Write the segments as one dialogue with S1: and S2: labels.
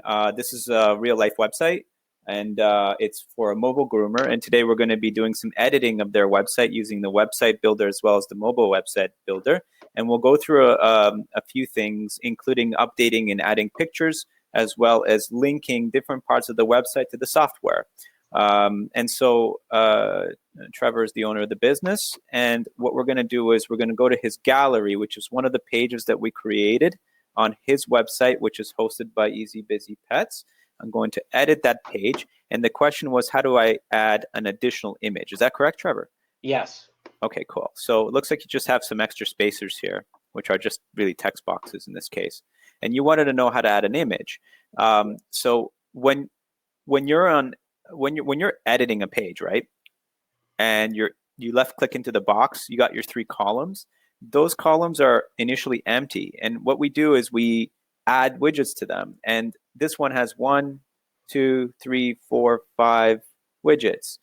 S1: doing. This is a real life website, and it's for a mobile groomer. And today we're going to be doing some editing of their website using the website builder as well as the mobile website builder. And we'll go through a few things, including updating and adding pictures, as well as linking different parts of the website to the software. And so Trevor is the owner of the business, and what we're going to do is we're going to go to his gallery, which is one of the pages that we created on his website, which is hosted by Easy Busy Pets. I'm going to edit that page, and the question was, how do I add an additional image? Is that correct, Trevor?
S2: Yes.
S1: Okay, cool. So it looks like you just have some extra spacers here, which are just really text boxes in this case. And you wanted to know how to add an image. So when you're editing a page, right, and you left click into the box, you got your 3 columns. Those columns are initially empty, and what we do is we add widgets to them. And this one has 1, 2, 3, 4, 5 widgets,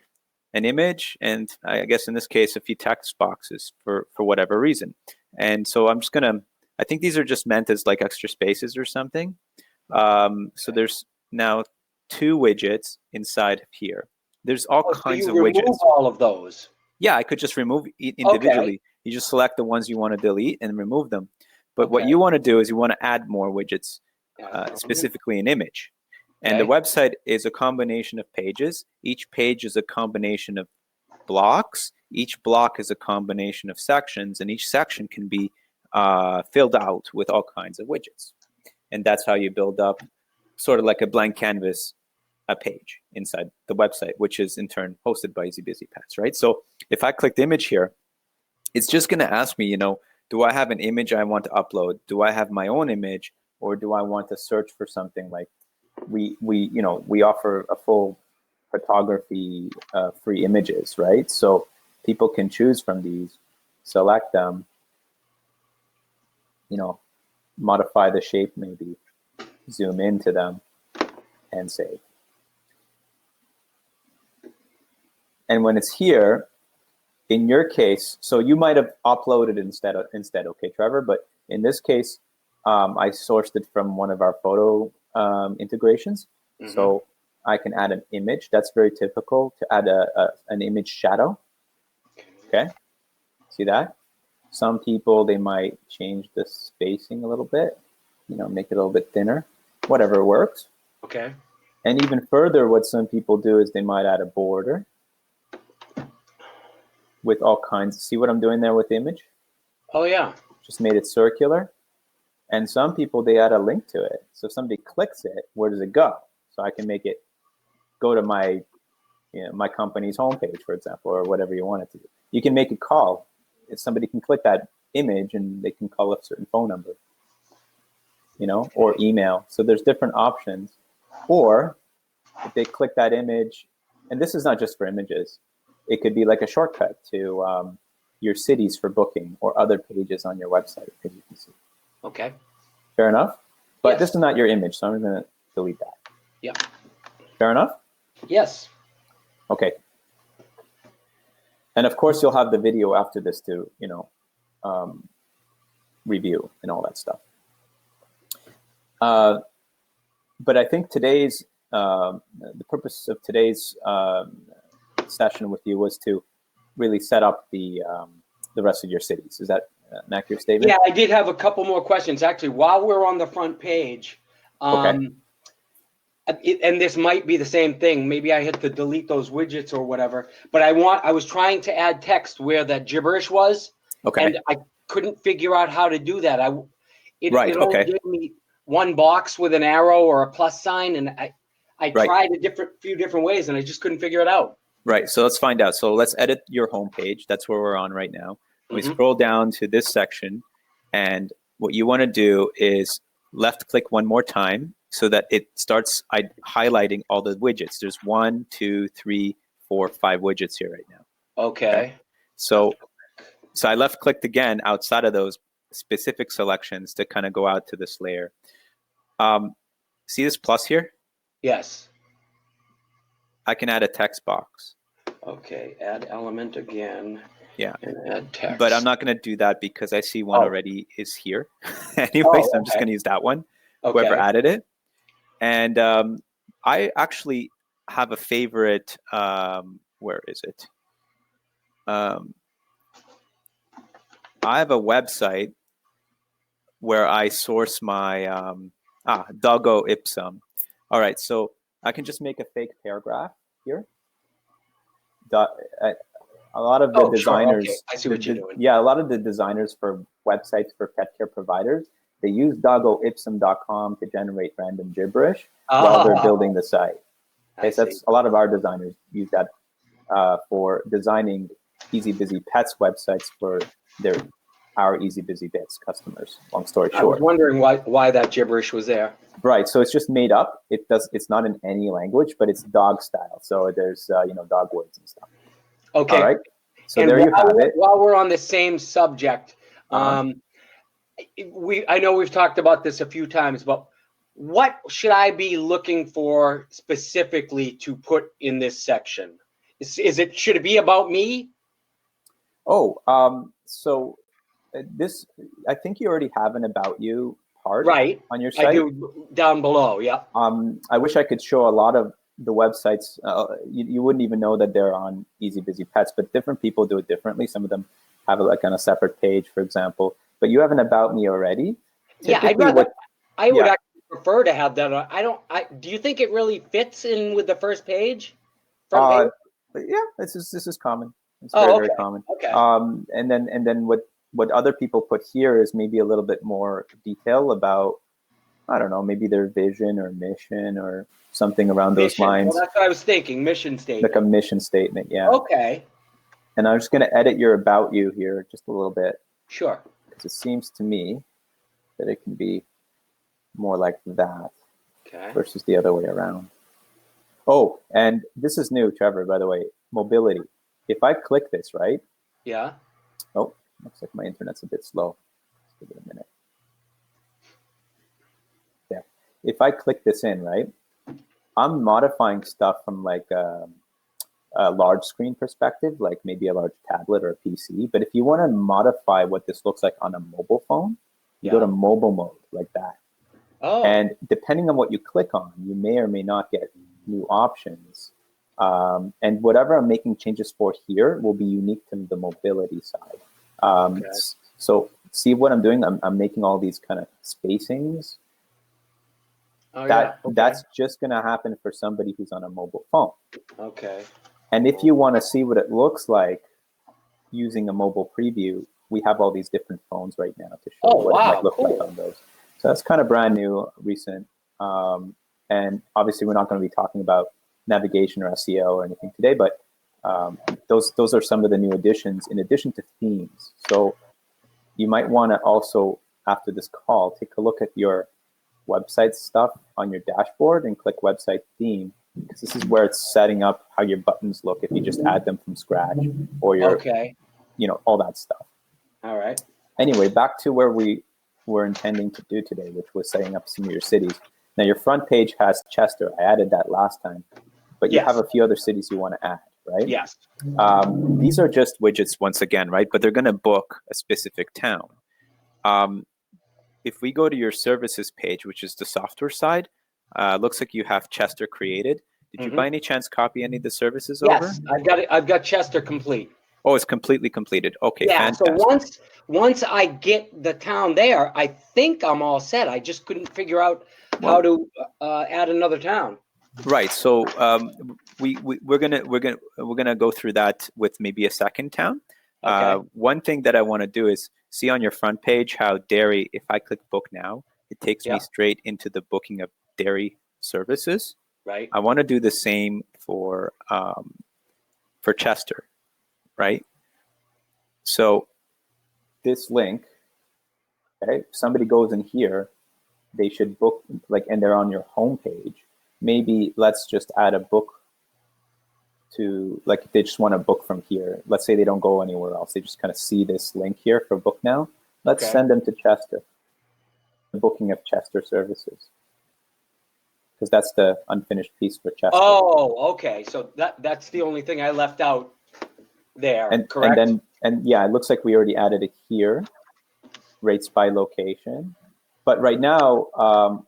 S1: an image, and I guess in this case a few text boxes for whatever reason. And so I'm just gonna, I think these are just meant as like extra spaces or something. So there's now 2 widgets inside of here. There's all kinds of widgets.
S2: Remove all of those.
S1: Yeah, I could just remove individually. Okay. You just select the ones you want to delete and remove them. But what you want to do is you want to add more widgets, specifically an image. And the website is a combination of pages. Each page is a combination of blocks. Each block is a combination of sections, and each section can be filled out with all kinds of widgets. And that's how you build up sort of like a blank canvas, a page inside the website, which is in turn hosted by Easy Busy Pets, right? So if I click the image here, it's just going to ask me, do I have an image I want to upload? Do I have my own image, or do I want to search for something like we offer a full photography free images, right? So people can choose from these, select them, modify the shape, maybe zoom into them, and save. And when it's here, in your case, so you might have uploaded instead, okay, Trevor? But in this case, I sourced it from one of our photo integrations. Mm-hmm. So I can add an image. That's very typical to add an image shadow. Okay, see that? Some people, they might change the spacing a little bit, make it a little bit thinner, whatever works.
S2: Okay.
S1: And even further, what some people do is they might add a border with all kinds. See what I'm doing there with the image?
S2: Oh, yeah.
S1: Just made it circular. And some people, they add a link to it. So if somebody clicks it, where does it go? So I can make it go to my, my company's homepage, for example, or whatever you want it to do. You can make a call. If somebody can click that image and they can call a certain phone number, or email. So there's different options. Or if they click that image, and this is not just for images, it could be like a shortcut to your cities for booking or other pages on your website, as you can see.
S2: Okay.
S1: Fair enough? But This is not your image, so I'm going to delete that.
S2: Yeah.
S1: Fair enough?
S2: Yes.
S1: Okay. And of course, you'll have the video after this to, review and all that stuff. But I think today's, the purpose of today's session with you was to really set up the rest of your cities. Is that an accurate statement?
S2: Yeah, I did have a couple more questions. Actually, while we're on the front page, and this might be the same thing. Maybe I had to delete those widgets or whatever, but I was trying to add text where that gibberish was, and I couldn't figure out how to do that. It only gave me one box with an arrow or a plus sign, and I tried a few different ways, and I just couldn't figure it out.
S1: Right. So let's find out. So let's edit your homepage. That's where we're on right now. We scroll down to this section, and what you want to do is left click one more time so that it starts highlighting all the widgets. There's 1, 2, 3, 4, 5 widgets here right now.
S2: Okay.
S1: So I left clicked again outside of those specific selections to kind of go out to this layer. See this plus here?
S2: Yes.
S1: I can add a text box.
S2: Okay, add element again.
S1: Yeah.
S2: And add text.
S1: But I'm not going to do that because I see one already is here. Anyway, so I'm just going to use that one, whoever added it. And I actually have a favorite. Where is it? I have a website where I source my Doggo Ipsum. All right, so I can just make a fake paragraph here. A lot of the designers,
S2: sure. Okay. I see what you're doing.
S1: Yeah, a lot of the designers for websites for pet care providers, they use doggoipsum.com to generate random gibberish while they're building the site. Okay, so that's a lot of our designers use that for designing Easy Busy Pets websites for our Easy Busy Bits customers. Long story short,
S2: I was wondering why that gibberish was there.
S1: Right, so it's just made up. It's not in any language, but it's dog style. So there's dog words and stuff.
S2: Okay.
S1: All right. So
S2: and
S1: there you have it.
S2: While we're on the same subject, I know we've talked about this a few times, but what should I be looking for specifically to put in this section? Should it be about me?
S1: Oh, so this, I think you already have an about you part on your site.
S2: I do down below. Yeah.
S1: I wish I could show a lot of the websites. You wouldn't even know that they're on Easy Busy Pets, but different people do it differently. Some of them have it like on a separate page, for example. But you have an about me already.
S2: I would actually prefer to have that. Do you think it really fits in with the first page?
S1: Yeah, this is common. It's very common.
S2: Okay.
S1: And then what other people put here is maybe a little bit more detail about, I don't know, maybe their vision or mission or something around those lines.
S2: Well, that's what I was thinking. Mission statement.
S1: Like a mission statement, yeah.
S2: Okay.
S1: And I'm just going to edit your about you here just a little bit.
S2: Sure.
S1: Because it seems to me that it can be more like that versus the other way around. Oh, and this is new, Trevor, by the way, mobility. If I click this, right?
S2: Yeah.
S1: Oh, looks like my internet's a bit slow. Let's give it a minute. Yeah. If I click this in, right, I'm modifying stuff from like a large screen perspective, like maybe a large tablet or a PC. But if you want to modify what this looks like on a mobile phone, you go to mobile mode like that.
S2: Oh.
S1: And depending on what you click on, you may or may not get new options. And whatever I'm making changes for here will be unique to the mobility side. So see what I'm doing? I'm making all these kind of spacings. That's just going to happen for somebody who's on a mobile phone.
S2: Okay.
S1: And if you want to see what it looks like using a mobile preview, we have all these different phones right now to show what it might look like on those. So that's kind of brand new, recent. And obviously, we're not going to be talking about navigation or SEO or anything today, but those are some of the new additions in addition to themes. So you might want to also, after this call, take a look at your website stuff on your dashboard and click website theme, because this is where it's setting up how your buttons look if you just add them from scratch or your, all that stuff.
S2: All right.
S1: Anyway, back to where we were intending to do today, which was setting up some of your cities. Now, your front page has Chester. I added that last time, but you have a few other cities you want to add, right?
S2: Yes.
S1: These are just widgets once again, right? But they're going to book a specific town. If we go to your services page, which is the software side, looks like you have Chester created. Did you by any chance copy any of the services over?
S2: Yes, I've got Chester complete.
S1: Oh, it's completely completed. Okay,
S2: yeah,
S1: fantastic.
S2: So once I get the town there, I think I'm all set. I just couldn't figure out how to add another town.
S1: Right. So we're gonna go through that with maybe a second town. One thing that I want to do is see on your front page how dairy. If I click book now, it takes me straight into the booking of dairy services.
S2: Right.
S1: I want to do the same for Chester. Right. So this link, somebody goes in here, they should book, and they're on your home page. Maybe let's just add a book to, if they just want to book from here. Let's say they don't go anywhere else. They just kind of see this link here for book now. Let's send them to Chester, the booking of Chester services. Because that's the unfinished piece for Chester.
S2: Oh, okay. So that's the only thing I left out there, correct?
S1: And then it looks like we already added it here. Rates by location. But right now,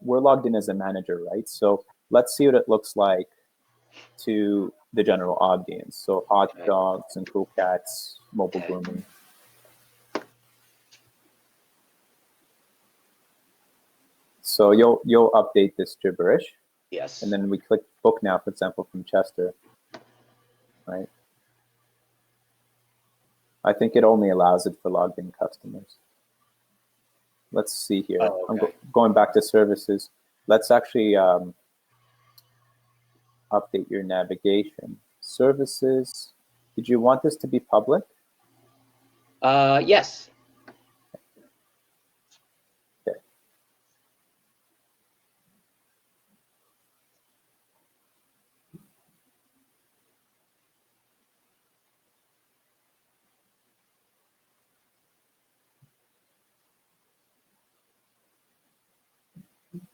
S1: we're logged in as a manager, right? So let's see what it looks like to the general audience. So hot dogs and cool cats, mobile grooming. So you'll update this gibberish.
S2: Yes.
S1: And then we click book now, for example, from Chester, right? I think it only allows it for logged in customers. Let's see here.
S2: Oh, okay.
S1: I'm going back to services. Let's actually update your navigation. Services, did you want this to be public?
S2: Yes.
S1: Okay.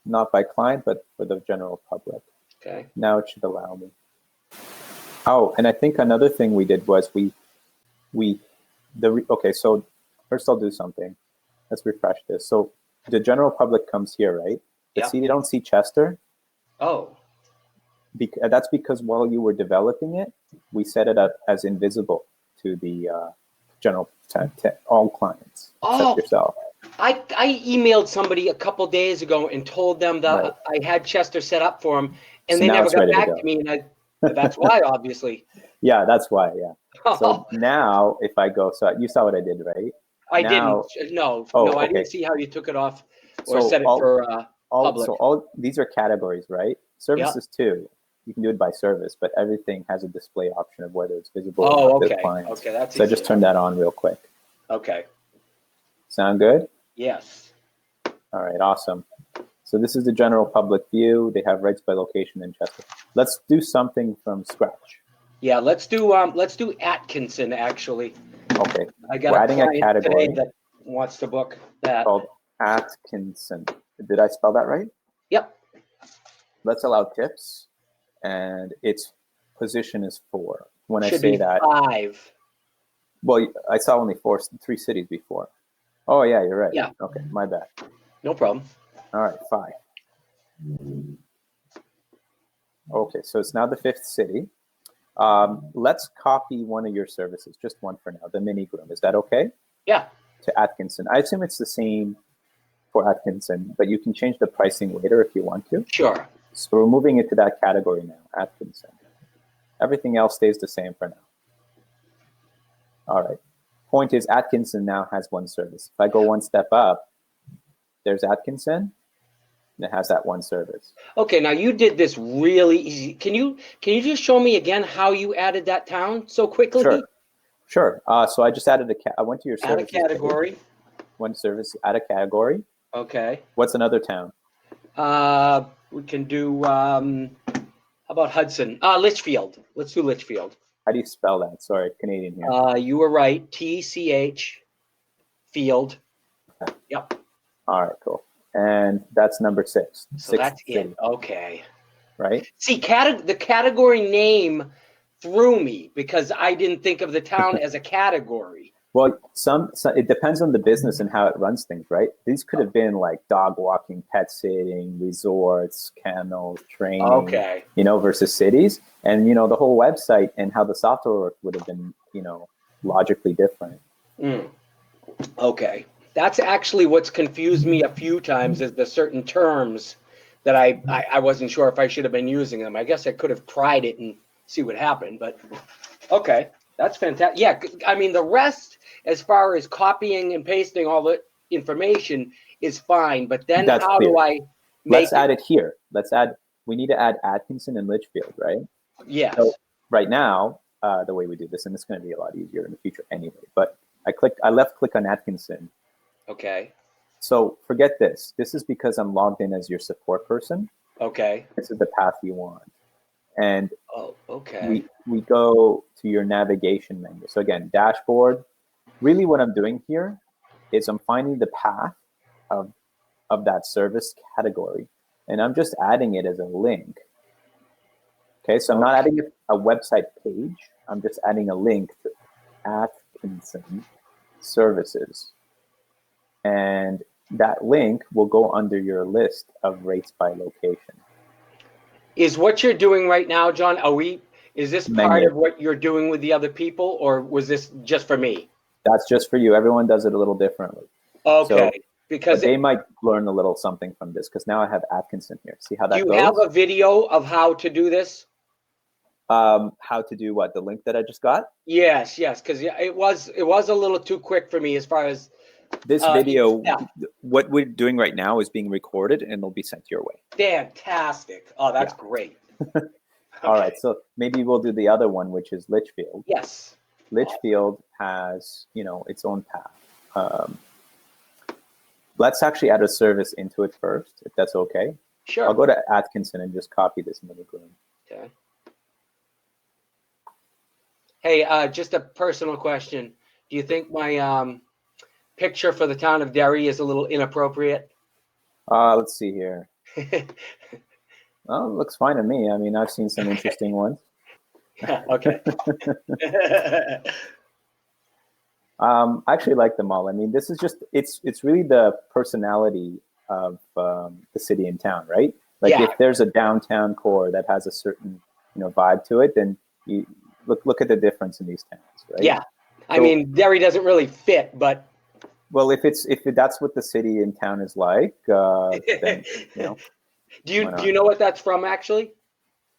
S1: Not by client, but for the general public.
S2: Okay.
S1: Now it should allow me. Oh, and I think another thing we did was okay, so first I'll do something. Let's refresh this. So the general public comes here, right? But see, they don't see Chester.
S2: Oh.
S1: That's because while you were developing it, we set it up as invisible to the general, to all clients, except yourself.
S2: I emailed somebody a couple days ago and told them that I had Chester set up for them, and
S1: So
S2: they
S1: now
S2: never
S1: it's
S2: got
S1: ready to
S2: back
S1: go.
S2: to me, and that's why, obviously.
S1: Yeah, that's why, yeah. So now if I go, so you saw what I did, right?
S2: I
S1: Now-
S2: didn't. No,
S1: Oh,
S2: no, I
S1: okay.
S2: didn't see how you took it off or
S1: So
S2: set it for public.
S1: So all these are categories, right? Services too. You can do it by service, but everything has a display option of whether it's visible
S2: Oh,
S1: or not to
S2: okay.
S1: the clients.
S2: Okay, that's
S1: So I just turned that on real quick.
S2: Okay.
S1: Sound good?
S2: Yes.
S1: All right, awesome. So this is the general public view. They have rights by location in Chester. Let's do something from scratch.
S2: Yeah, let's do Atkinson, actually.
S1: Okay.
S2: I got
S1: We're
S2: a
S1: adding a
S2: client
S1: category
S2: today that wants to book that.
S1: called Atkinson. Did I spell that right?
S2: Yep.
S1: Let's allow tips, and its position is 4. When
S2: Should
S1: I say
S2: be
S1: that,
S2: 5.
S1: well, I saw only 3 cities before. Oh yeah, you're right.
S2: Yeah.
S1: Okay, my bad.
S2: No problem.
S1: All right, 5. Okay, so it's now the 5th city. Let's copy one of your services, just one for now, the mini groom. Is that okay?
S2: Yeah.
S1: To Atkinson. I assume it's the same for Atkinson, but you can change the pricing later if you want to.
S2: Sure.
S1: So we're moving it to that category now, Atkinson. Everything else stays the same for now. All right. Point is, Atkinson now has one service. If I go one step up, there's Atkinson, and it has that one service.
S2: Okay, now you did this really easy. Can you just show me again how you added that town so quickly?
S1: Sure. So I just added I went to your service.
S2: Add a category.
S1: Page. One service, add a category.
S2: Okay.
S1: What's another town?
S2: We can do, how about Hudson? Litchfield. Let's do Litchfield.
S1: How do you spell that? Sorry, Canadian here.
S2: You were right. TCH Field.
S1: Okay.
S2: Yep.
S1: All right, cool. And that's number 6.
S2: So that's it. Okay.
S1: Right?
S2: See, the category name threw me because I didn't think of the town as a category.
S1: Well, it depends on the business and how it runs things, right? These could have been like dog walking, pet sitting, resorts, kennels, training,
S2: Okay.
S1: Versus cities. And, the whole website and how the software worked would have been, logically different.
S2: Okay. That's actually what's confused me a few times is the certain terms that I wasn't sure if I should have been using them. I guess I could have tried it and see what happened, but okay. That's fantastic. Yeah, I mean, the rest, as far as copying and pasting all the information is fine, but then
S1: That's
S2: how
S1: clear.
S2: do I make
S1: add it here. We need to add Atkinson and Litchfield, right?
S2: Yes.
S1: So right now, the way we do this, and it's going to be a lot easier in the future anyway, but I left click on Atkinson.
S2: Okay.
S1: So forget this. This is because I'm logged in as your support person.
S2: Okay.
S1: This is the path you want. And
S2: okay.
S1: We go to your navigation menu. So again, dashboard. Really what I'm doing here is I'm finding the path of that service category, and I'm just adding it as a link. Okay, so I'm not adding a website page. I'm just adding a link to Atkinson services. And that link will go under your list of rates by location.
S2: Is what you're doing right now, John, is this part
S1: Menu.
S2: of what you're doing with the other people, or was this just for me?
S1: That's just for you. Everyone does it a little differently.
S2: Okay.
S1: So,
S2: Because
S1: but they might learn a little something from this, because now I have Atkinson here. See how that
S2: do
S1: goes?
S2: you have a video of how to do this?
S1: How to do what? The link that I just got?
S2: Yes, because it was a little too quick for me as far as
S1: This video,
S2: yeah.
S1: what we're doing right now is being recorded and it'll be sent your way.
S2: Fantastic. Oh, that's great.
S1: All right, so maybe we'll do the other one, which is Litchfield.
S2: Yes.
S1: Litchfield has, its own path. Let's actually add a service into it first, if that's okay.
S2: Sure.
S1: I'll go to Atkinson and just copy this mini groom.
S2: Okay. Hey, just a personal question. Do you think my picture for the town of Derry is a little inappropriate?
S1: Let's see here. Well, it looks fine to me. I mean, I've seen some interesting ones.
S2: Okay.
S1: I actually like them all. I mean, this is just, it's really the personality of the city and town, right? Like
S2: Yeah.
S1: if there's a downtown core that has a certain, vibe to it, then you look at the difference in these towns, right?
S2: Yeah. I mean, Derry doesn't really fit, but
S1: well, if that's what the city and town is like, then
S2: do you know what that's from actually?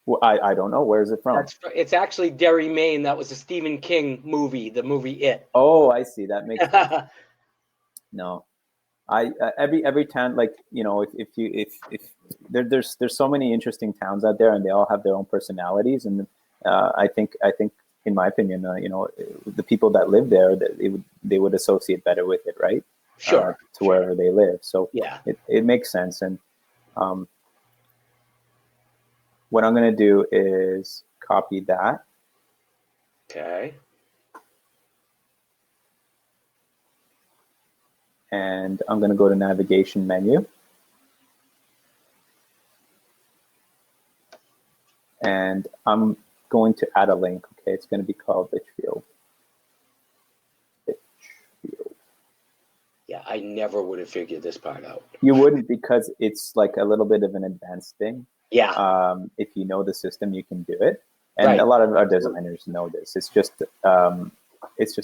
S1: well, I don't know. Where is it from?
S2: It's actually Derry, Maine. That was a Stephen King movie, the movie It.
S1: Oh, I see. That makes sense. No, every town, like if there's so many interesting towns out there, and they all have their own personalities, and I think in my opinion, the people that live there, they would associate better with it, right?
S2: Sure.
S1: To wherever they live. So
S2: yeah,
S1: it makes sense. And what I'm going to do is copy that.
S2: Okay.
S1: And I'm going to go to navigation menu. And I'm going to add a link. Okay, it's going to be called Litchfield.
S2: Yeah, I never would have figured this part out.
S1: You wouldn't, because it's like a little bit of an advanced thing.
S2: Yeah.
S1: If you know the system, you can do it. And
S2: Right.
S1: a lot of our designers know this. It's just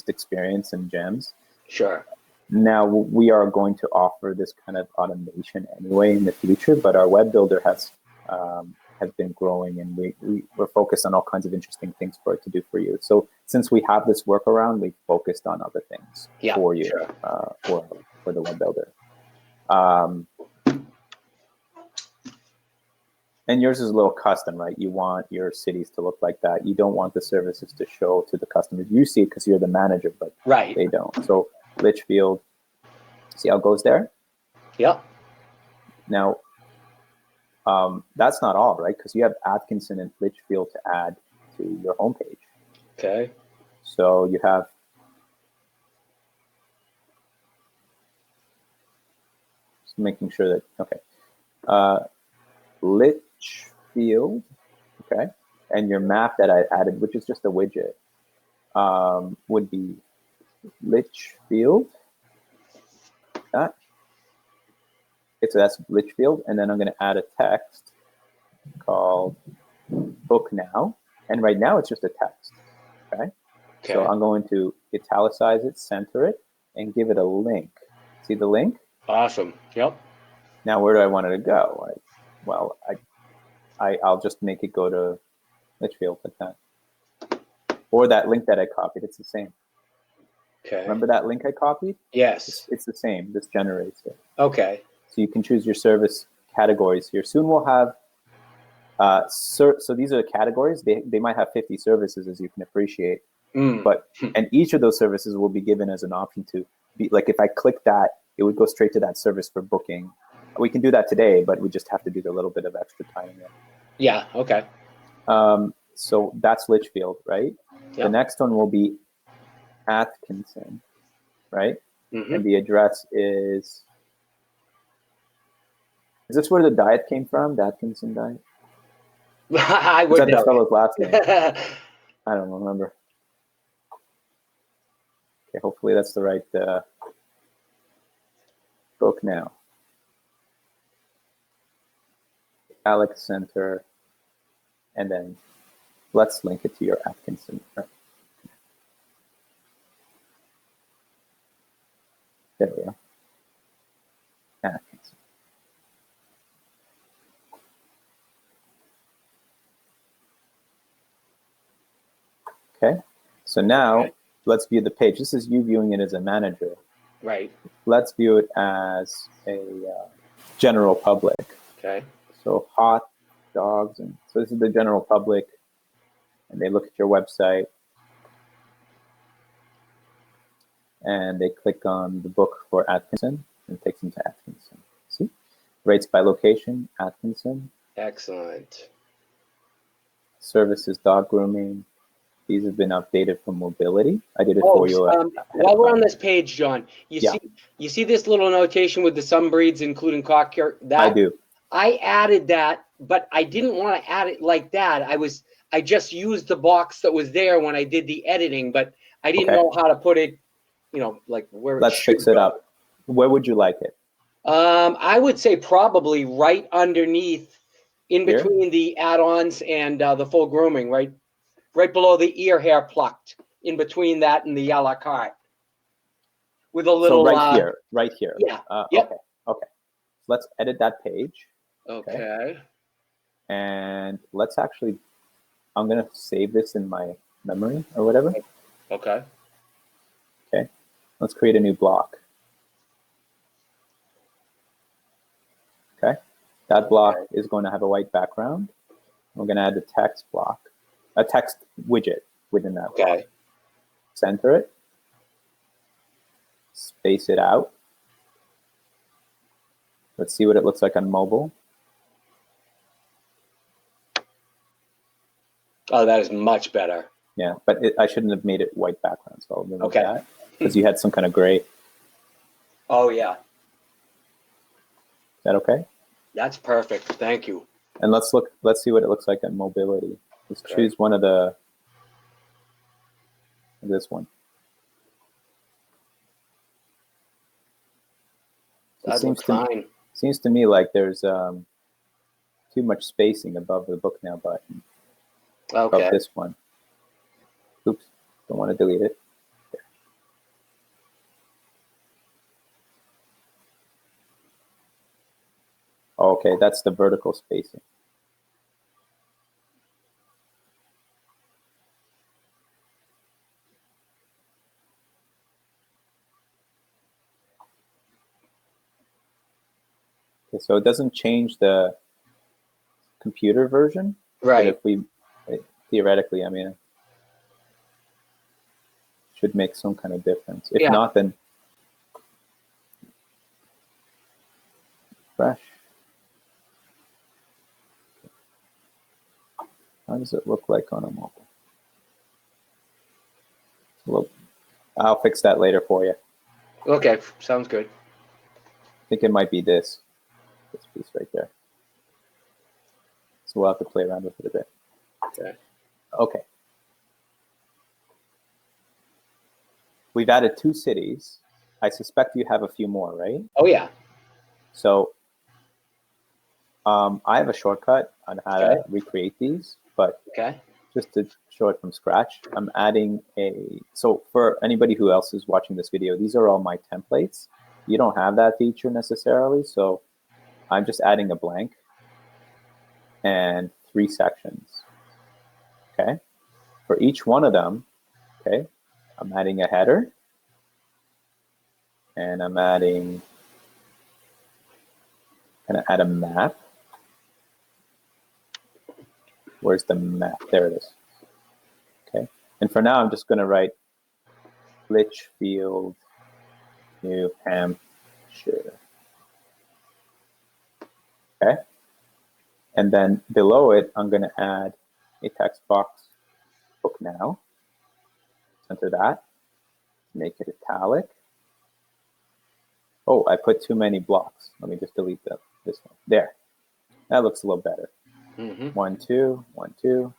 S1: experience and gems.
S2: Sure.
S1: Now we are going to offer this kind of automation anyway in the future, but our web builder has been growing, and we're focused on all kinds of interesting things for it to do for you. So since we have this workaround, we've focused on other things for you, sure. For the web builder. And yours is a little custom, right? You want your cities to look like that. You don't want the services to show to the customers. You see it because you're the manager, but
S2: right.
S1: They don't. So Litchfield, see how it goes there?
S2: Yep.
S1: Now, that's not all, right? Because you have Atkinson and Litchfield to add to your homepage.
S2: Okay.
S1: So you have just making sure that, okay. Litchfield, okay, and your map that I added, which is just a widget, would be Litchfield. That. Okay, so that's Litchfield, and then I'm going to add a text called Book Now, and right now it's just a text. Okay, so I'm going to italicize it, center it, and give it a link. See the link?
S2: Awesome. Yep.
S1: Now, where do I want it to go? Well, I'll just make it go to Litchfield like that. Or that link that I copied, it's the same.
S2: Okay.
S1: Remember that link I copied?
S2: Yes.
S1: It's the same. This generates it.
S2: Okay.
S1: So you can choose your service categories here. Soon we'll have, so these are the categories. They might have 50 services, as you can appreciate. But and each of those services will be given as an option to be, like if I click that, it would go straight to that service for booking. We can do that today, but we just have to do a little bit of extra time in there.
S2: Yeah, okay.
S1: So that's Litchfield, right? Yep. The next one will be Atkinson, right? Mm-hmm. And the address is this where the diet came from, the Atkinson diet?
S2: I would know.
S1: Is that the fellow's last name? I don't remember. Okay, hopefully that's the right. Book Now. Alex Center, and then let's link it to your Atkinson. There we go. Atkinson. Okay, so now let's view the page. This is you viewing it as a manager.
S2: Right.
S1: Let's view it as a general public.
S2: Okay.
S1: So hot dogs, and so this is the general public, and they look at your website, and they click on the book for Atkinson, and it takes them to Atkinson. See, rates by location, Atkinson.
S2: Excellent.
S1: Services, dog grooming. These have been updated for mobility. I did it for you.
S2: While we're on this page, John, you see this little notation with the some breeds, including cock care.
S1: I do.
S2: I added that, but I didn't want to add it like that. I just used the box that was there when I did the editing, but I didn't know how to put it, like where.
S1: Let's fix it up. Where would you like it?
S2: I would say probably right underneath, in between the add-ons and the full grooming, right below the ear hair plucked, in between that and the a la carte. With a little.
S1: So right here.
S2: Yeah.
S1: Yep. Okay. Let's edit that page.
S2: Okay.
S1: And let's actually, I'm going to save this in my memory or whatever.
S2: Okay.
S1: Okay. Let's create a new block. Okay. That block is going to have a white background. We're going to add a text block, a text widget within that block. Center it. Space it out. Let's see what it looks like on mobile.
S2: Oh, that is much better.
S1: Yeah, but I shouldn't have made it white background, so I'll remove that because you had some kind of gray.
S2: Oh yeah.
S1: Is that okay?
S2: That's perfect. Thank you.
S1: And let's see what it looks like on mobility. Let's choose one of this one.
S2: That looks fine.
S1: Seems to me like there's too much spacing above the Book Now button.
S2: Okay.
S1: Above this one. Oops, don't want to delete it. There. Okay, that's the vertical spacing. Okay, so it doesn't change the computer version.
S2: Right.
S1: But if we, theoretically, I mean, it should make some kind of difference. If not, then fresh. How does it look like on a mobile? Well, I'll fix that later for you.
S2: Okay, sounds good.
S1: I think it might be this piece right there. So we'll have to play around with it a bit. Okay. We've added 2 cities. I suspect you have a few more, right?
S2: Oh yeah.
S1: So I have a shortcut on how to recreate these, but just to show it from scratch, I'm adding so for anybody who else is watching this video, these are all my templates. You don't have that feature necessarily, so I'm just adding a blank and 3 sections. Okay. For each one of them, okay, I'm adding a header, and I'm adding, gonna add a map. Where's the map? There it is. Okay. And for now, I'm just gonna write Litchfield, New Hampshire. Okay. And then below it, I'm going to add a text box, Book Now. Center that. Make it italic. Oh, I put too many blocks. Let me just delete this one. There. That looks a little better. 1, 2, 1, 2.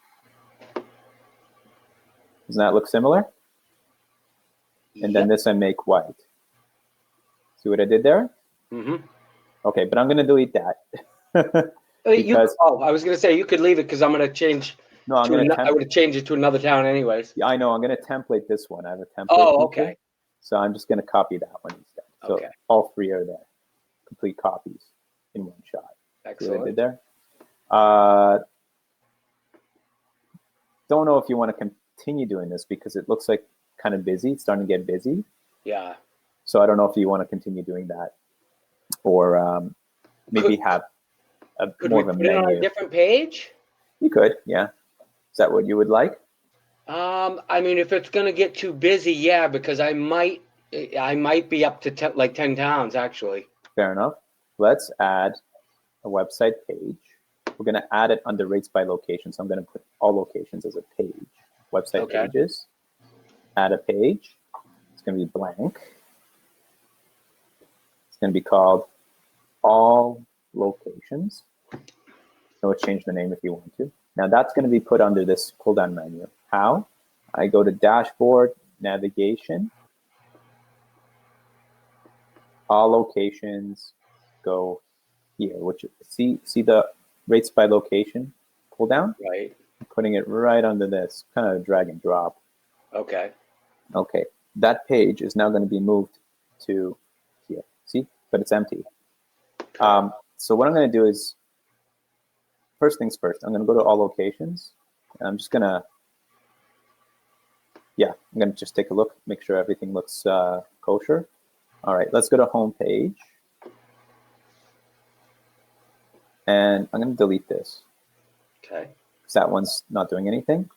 S1: Doesn't that look similar? And then this I make white. See what I did there?
S2: Mm-hmm.
S1: Okay, but I'm going to delete that. Because
S2: I was gonna say you could leave it because I'm gonna change.
S1: no, I'm going to
S2: I would have changed it to another town anyways.
S1: Yeah, I know. I'm going to template this one. I have a template.
S2: Oh, okay.
S1: So I'm just going to copy that one instead. So
S2: Okay.
S1: all three are there, complete copies in one shot.
S2: Excellent.
S1: See what I did there? Don't know if you want to continue doing this because it looks like kind of busy. It's starting to get busy.
S2: Yeah.
S1: So I don't know if you want to continue doing that, or maybe have more of a
S2: put it on a
S1: menu.
S2: different page?
S1: You could, yeah. Is that what you would like?
S2: I mean, if it's gonna get too busy, yeah, because I might be up to like 10 towns actually.
S1: Fair enough. Let's add a website page. We're going to add it under rates by location. So I'm going to put all locations as a page. Website pages. Add a page. It's going to be blank. It's going to be called all locations. So change the name if you want to. Now that's going to be put under this pull-down menu. How? I go to dashboard, navigation, all locations, go here, which see the rates by location pull down?
S2: Right.
S1: I'm putting it right under this, kind of drag and drop.
S2: Okay.
S1: Okay, that page is now going to be moved to here. See, but it's empty. So what I'm going to do is, first things first, I'm going to go to all locations. And I'm just going to, I'm going to just take a look, make sure everything looks kosher. All right, let's go to home page. And I'm going to delete this.
S2: Okay.
S1: Because that one's not doing anything.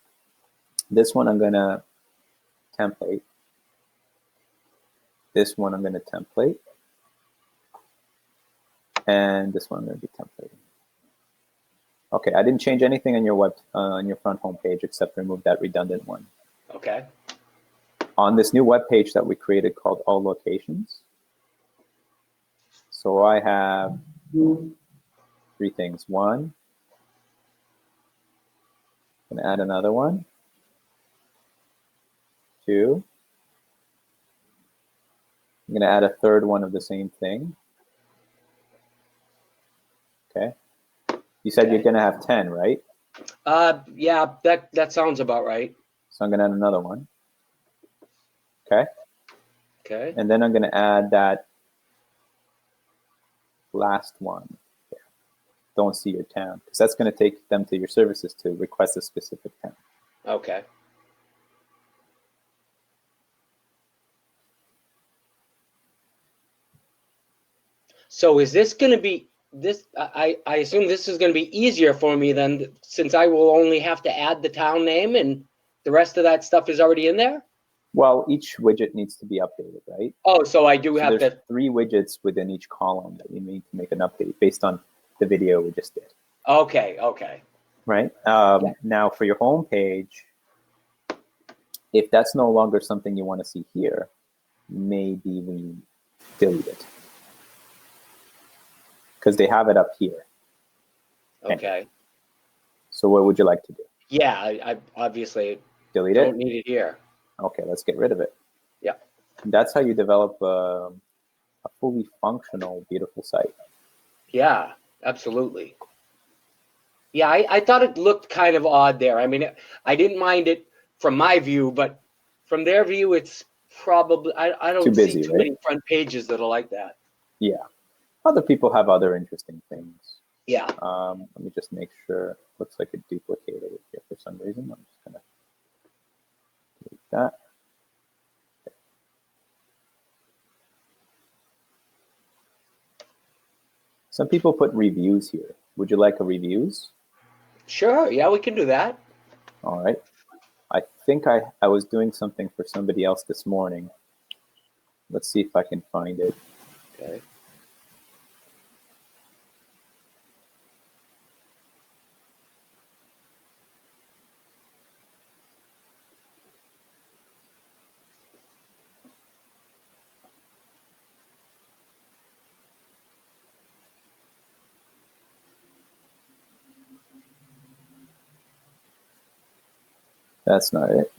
S1: This one I'm going to template. This one I'm going to template. And this one I'm going to be templating. Okay, I didn't change anything on your on your front home page except remove that redundant one.
S2: Okay.
S1: On this new web page that we created called All Locations. So I have three things. One, I'm going to add another one. Two, I'm going to add a third one of the same thing. Okay. You said you're going to have 10, right?
S2: Yeah, that sounds about right.
S1: So I'm going to add another one. Okay.
S2: Okay.
S1: And then I'm going to add that last one. Here. Don't see your town, because that's going to take them to your services to request a specific town.
S2: Okay. So is this going to be this? I assume this is going to be easier for me then, since I will only have to add the town name and the rest of that stuff is already in there.
S1: Well, each widget needs to be updated, right?
S2: Oh, so I do have
S1: there's
S2: to.
S1: 3 widgets within each column that you need to make an update based on the video we just did.
S2: Okay. Okay.
S1: Right. Now for your home page, if that's no longer something you want to see here, maybe we delete it. Because they have it up here.
S2: Okay.
S1: So what would you like to do?
S2: Yeah, I obviously
S1: Delete
S2: don't
S1: it?
S2: need it here.
S1: Okay, let's get rid of it.
S2: Yeah.
S1: That's how you develop a fully functional, beautiful site.
S2: Yeah, absolutely. Yeah, I thought it looked kind of odd there. I mean, I didn't mind it from my view, but from their view, it's probably, I don't
S1: Too busy,
S2: see too
S1: right?
S2: many front pages that are like that.
S1: Yeah. Other people have other interesting things.
S2: Yeah.
S1: Let me just make sure. Looks like it duplicated it here for some reason. I'm just going to delete that. Some people put reviews here. Would you like a reviews?
S2: Sure. Yeah, we can do that.
S1: All right. I think I was doing something for somebody else this morning. Let's see if I can find it.
S2: Okay.
S1: That's not it.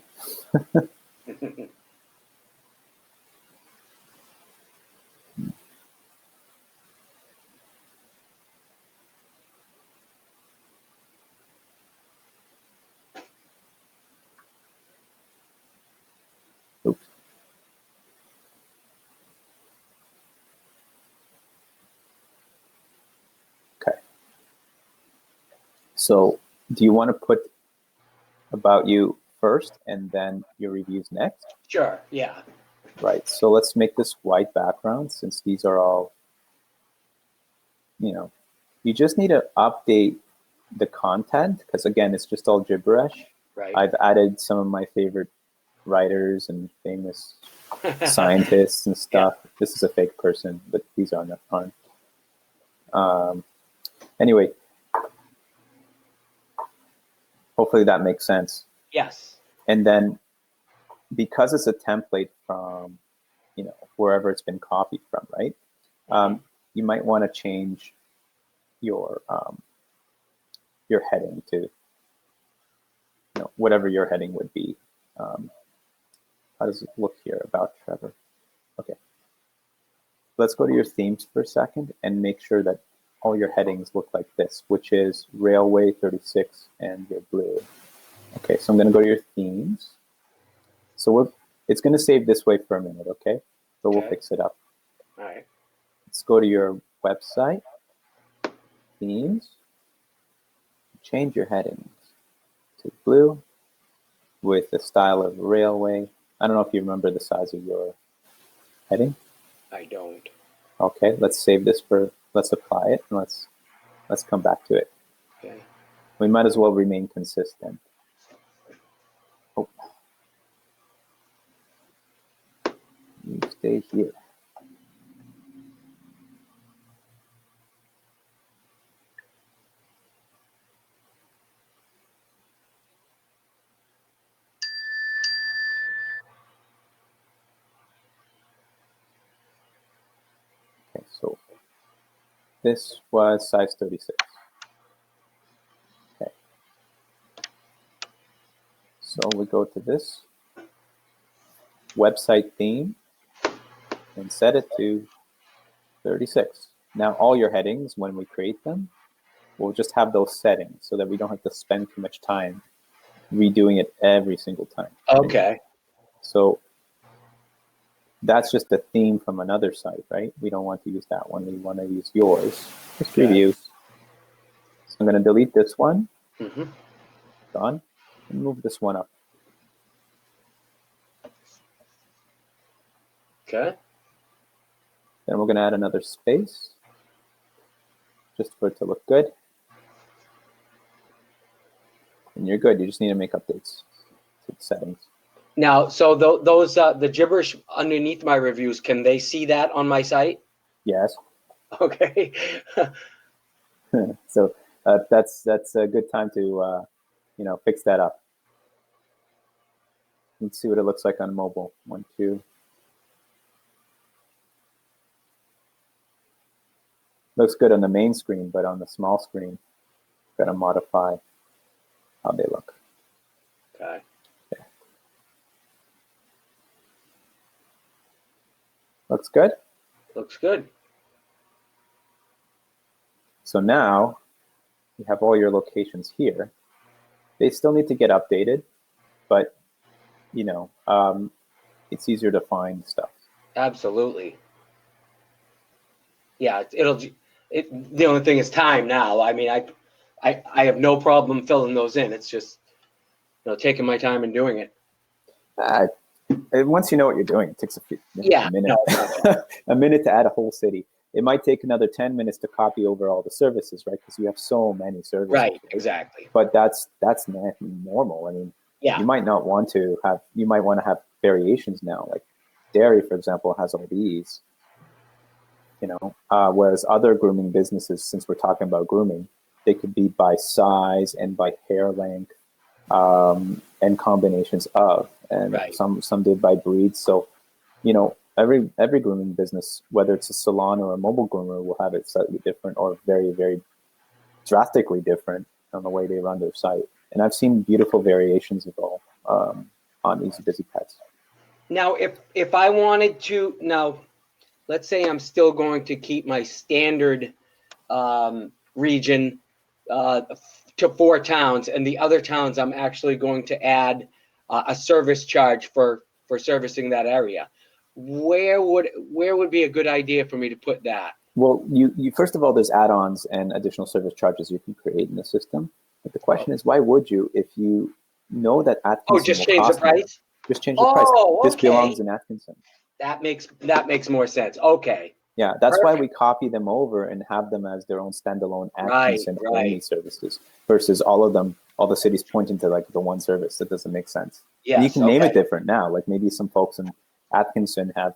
S1: So do you want to put about you first and then your reviews next?
S2: Sure, yeah.
S1: Right, so let's make this white background since these are all, you just need to update the content because again, it's just all gibberish.
S2: Right.
S1: I've added some of my favorite writers and famous scientists and stuff. Yeah. This is a fake person, but these aren't. Anyway, hopefully that makes sense.
S2: Yes.
S1: And then because it's a template from, wherever it's been copied from, right? You might want to change your heading to, whatever your heading would be. How does it look here about Trevor? Okay. Let's go to your themes for a second and make sure that all your headings look like this, which is Railway 36 and your blue. Okay, so I'm going to go to your themes. So it's going to save this way for a minute, okay? But we'll fix it up.
S2: All right.
S1: Let's go to your website, themes, change your headings to blue with the style of railway. I don't know if you remember the size of your heading.
S2: I don't.
S1: Okay, let's save this let's apply it, and let's come back to it.
S2: Okay.
S1: We might as well remain consistent. Oh. You stay here. Okay, so this was size 36. Okay. So we go to this website theme and set it to 36. Now all your headings, when we create them, we'll just have those settings so that we don't have to spend too much time redoing it every single time.
S2: Okay.
S1: So that's just a theme from another site, right? We don't want to use that one. We want to use yours. Just reviews. So I'm going to delete this one. Done. And move this one up.
S2: Okay.
S1: Then we're going to add another space just for it to look good. And you're good. You just need to make updates to the settings.
S2: Now, so those the gibberish underneath my reviews, can they see that on my site?
S1: Yes.
S2: Okay.
S1: So that's a good time to fix that up. Let's see what it looks like on mobile. 1, 2. Looks good on the main screen, but on the small screen, got to modify how they look.
S2: Okay.
S1: Looks good?
S2: Looks good.
S1: So now you have all your locations here. They still need to get updated, but it's easier to find stuff.
S2: Absolutely. Yeah, the only thing is time now. I mean, I have no problem filling those in. It's just taking my time and doing it.
S1: Once you know what you're doing, it takes a minute.
S2: No.
S1: A minute to add a whole city. It might take another 10 minutes to copy over all the services, right? Because you have so many services.
S2: Right, exactly.
S1: But that's normal. I mean,
S2: yeah.
S1: You might want to have variations now. Like dairy, for example, has all these. Whereas other grooming businesses, since we're talking about grooming, they could be by size and by hair length, and combinations of, and
S2: right.
S1: some did by breed. So, every grooming business, whether it's a salon or a mobile groomer, will have it slightly different or very, very drastically different on the way they run their site. And I've seen beautiful variations of all on Easy Busy Pets.
S2: Now, if I wanted to, now, let's say I'm still going to keep my standard region to 4 towns, and the other towns I'm actually going to add a service charge for servicing that area. Where would be a good idea for me to put that?
S1: Well, you first of all, there's add-ons and additional service charges you can create in the system. But the question is, why would you if you know that Atkinson
S2: Oh, just
S1: will
S2: change the
S1: cost more?
S2: price?
S1: Just change the price.
S2: Oh,
S1: This
S2: okay.
S1: belongs in Atkinson.
S2: That makes more sense. Okay.
S1: Yeah, that's why
S2: Perfect.
S1: we copy them over and have them as their own standalone
S2: Right,
S1: Atkinson
S2: right.
S1: only services versus all of them, all the cities pointing to like the one service. That doesn't make sense.
S2: Yes,
S1: You can name
S2: okay.
S1: it different now. Like maybe some folks in Atkinson have,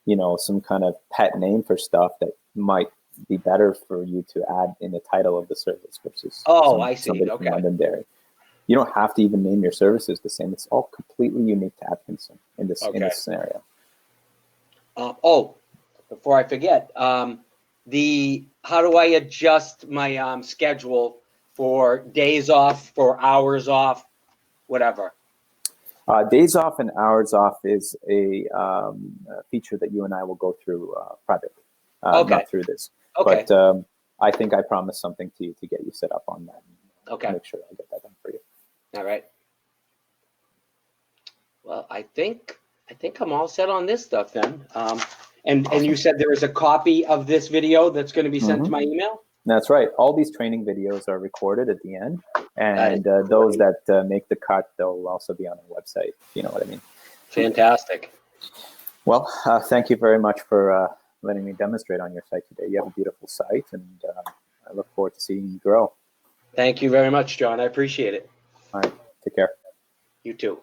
S1: you know, some kind of pet name for stuff that might be better for you to add in the title of the service versus
S2: I see.
S1: somebody
S2: Okay.
S1: from Londonderry. You don't have to even name your services the same. It's all completely unique to Atkinson in this scenario.
S2: Before I forget, how do I adjust my schedule for days off, for hours off, whatever?
S1: Days off and hours off is a feature that you and I will go through privately, not through this.
S2: Okay.
S1: But I think I promised something to you to get you set up on that.
S2: Okay.
S1: Make sure I get that done for you.
S2: All right. Well, I think I'm all set on this stuff then. And you said there is a copy of this video that's going to be sent to my email?
S1: That's right. All these training videos are recorded at the end, and those that make the cut, they'll also be on our website, if you know what I mean.
S2: Fantastic.
S1: Well, thank you very much for letting me demonstrate on your site today. You have a beautiful site, and I look forward to seeing you grow.
S2: Thank you very much, John. I appreciate it.
S1: All right. Take care.
S2: You too.